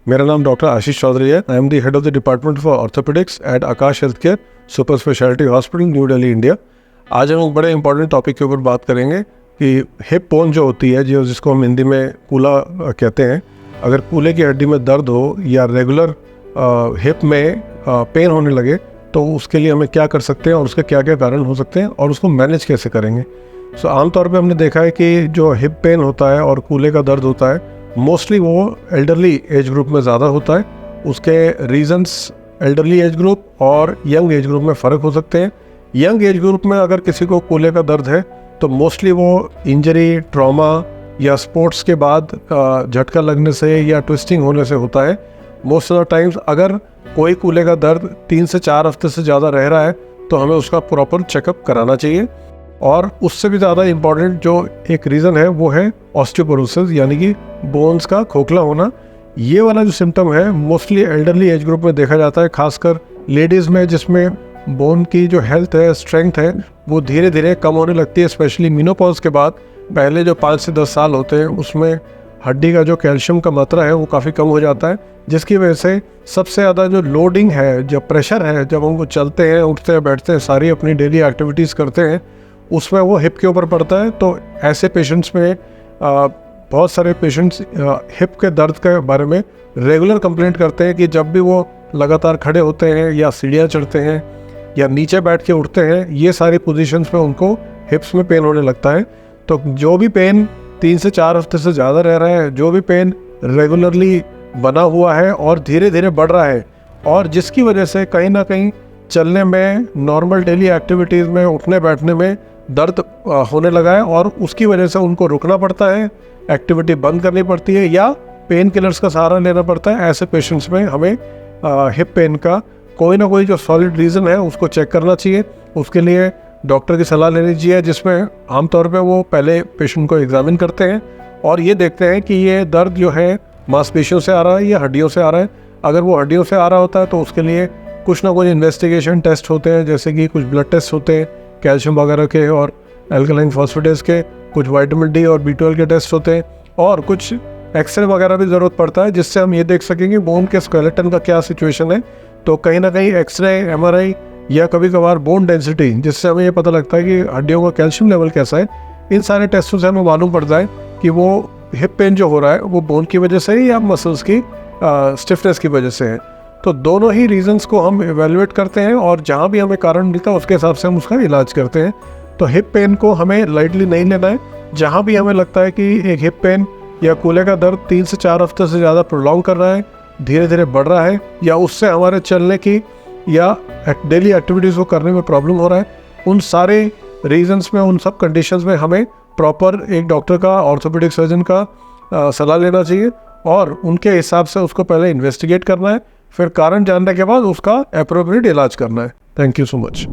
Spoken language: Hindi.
मेरा नाम डॉक्टर आशीष चौधरी है। I am the head of the department for orthopaedics at Aakash health care super speciality hospital, New Delhi, India. आज हम एक बड़े इंपॉर्टेंट टॉपिक के ऊपर बात करेंगे कि हिप बोन जो होती है, जिसको हम हिंदी में कूला कहते हैं। अगर कूले की हड्डी में दर्द हो या रेगुलर हिप में पेन होने लगे तो उसके लिए हमें क्या कर सकते हैं और उसके क्या क्या कारण हो सकते हैं और उसको मैनेज कैसे करेंगे। आमतौर पे हमने देखा है कि जो हिप पेन होता है और कूले का दर्द होता है, मोस्टली वो एल्डरली एज ग्रुप में ज़्यादा होता है। उसके रीजंस एल्डरली एज ग्रुप और यंग एज ग्रुप में फ़र्क हो सकते हैं। यंग एज ग्रुप में अगर किसी को कूले का दर्द है तो मोस्टली वो इंजरी, ट्रॉमा या स्पोर्ट्स के बाद झटका लगने से या ट्विस्टिंग होने से होता है। मोस्ट ऑफ द टाइम्स अगर कोई कूले का दर्द 3 से 4 हफ्ते से ज़्यादा रह रहा है तो हमें उसका प्रॉपर चेकअप कराना चाहिए। और उससे भी ज़्यादा इम्पॉर्टेंट जो एक रीज़न है वो है ऑस्टियोपोरोसिस, यानी कि बोन्स का खोखला होना। ये वाला जो सिम्टम है मोस्टली एल्डरली एज ग्रुप में देखा जाता है, खासकर लेडीज़ में, जिसमें बोन की जो हेल्थ है, स्ट्रेंथ है, वो धीरे धीरे कम होने लगती है। स्पेशली मेनोपॉज के बाद पहले जो 5 से 10 साल होते हैं उसमें हड्डी का जो कैल्शियम का मात्रा है वो काफ़ी कम हो जाता है, जिसकी वजह से सबसे ज़्यादा जो लोडिंग है, जो प्रेशर है, जब हम चलते हैं, उठते हैं, बैठते हैं, सारी अपनी डेली एक्टिविटीज़ करते हैं, उसमें वो हिप के ऊपर पड़ता है। तो ऐसे पेशेंट्स में बहुत सारे पेशेंट्स हिप के दर्द के बारे में रेगुलर कंप्लेंट करते हैं कि जब भी वो लगातार खड़े होते हैं या सीढ़ियाँ चढ़ते हैं या नीचे बैठ के उठते हैं, ये सारी पोजीशंस में उनको हिप्स में पेन होने लगता है। तो जो भी पेन 3 से 4 हफ्ते से ज़्यादा रह रहा है, जो भी पेन रेगुलरली बना हुआ है और धीरे धीरे बढ़ रहा है और जिसकी वजह से कहीं ना कहीं चलने में, नॉर्मल डेली एक्टिविटीज़ में, उठने बैठने में दर्द होने लगा है और उसकी वजह से उनको रुकना पड़ता है, एक्टिविटी बंद करनी पड़ती है या पेन किलर्स का सहारा लेना पड़ता है। ऐसे पेशेंट्स में हमें हिप पेन का कोई ना कोई जो सॉलिड रीज़न है उसको चेक करना चाहिए। उसके लिए डॉक्टर की सलाह लेनी चाहिए, जिसमें आमतौर पे वो पहले पेशेंट को एग्जामिन करते हैं और ये देखते हैं कि ये दर्द जो है मांसपेशियों से आ रहा है या हड्डियों से आ रहा है। अगर वो हड्डियों से आ रहा होता है तो उसके लिए कुछ ना कुछ इन्वेस्टिगेशन टेस्ट होते हैं, जैसे कि कुछ ब्लड टेस्ट होते हैं कैल्शियम वगैरह के और एल्कलाइन फॉस्फेटेस के, कुछ विटामिन डी और B12 के टेस्ट होते हैं और कुछ एक्सरे वगैरह भी ज़रूरत पड़ता है, जिससे हम ये देख सकेंगे बोन के स्केलेटन का क्या सिचुएशन है। तो कहीं ना कहीं एक्सरे, MRI या कभी कभार बोन डेंसिटी, जिससे हमें ये पता लगता है कि हड्डियों का कैल्शियम लेवल कैसा है। इन सारे टेस्टों से हमें मालूम पड़ता है कि वो हिप पेन जो हो रहा है वो बोन की वजह से है या मसल्स की स्टिफनेस की वजह से है। तो दोनों ही रीजंस को हम एवेलुएट करते हैं और जहाँ भी हमें कारण मिलता है उसके हिसाब से हम उसका इलाज करते हैं। तो हिप पेन को हमें लाइटली नहीं लेना है। जहाँ भी हमें लगता है कि एक हिप पेन या कूले का दर्द 3 से 4 हफ्ते से ज़्यादा प्रोलॉन्ग कर रहा है, धीरे धीरे बढ़ रहा है या उससे हमारे चलने की या डेली एक्टिविटीज़ को करने में प्रॉब्लम हो रहा है, उन सारे रीजंस में, उन सब कंडीशंस में हमें प्रॉपर एक डॉक्टर का, ऑर्थोपेडिक सर्जन का सलाह लेना चाहिए और उनके हिसाब से उसको पहले इन्वेस्टिगेट करना है, फिर कारण जानने के बाद उसका एप्रोप्रिएट इलाज करना है। Thank you so much.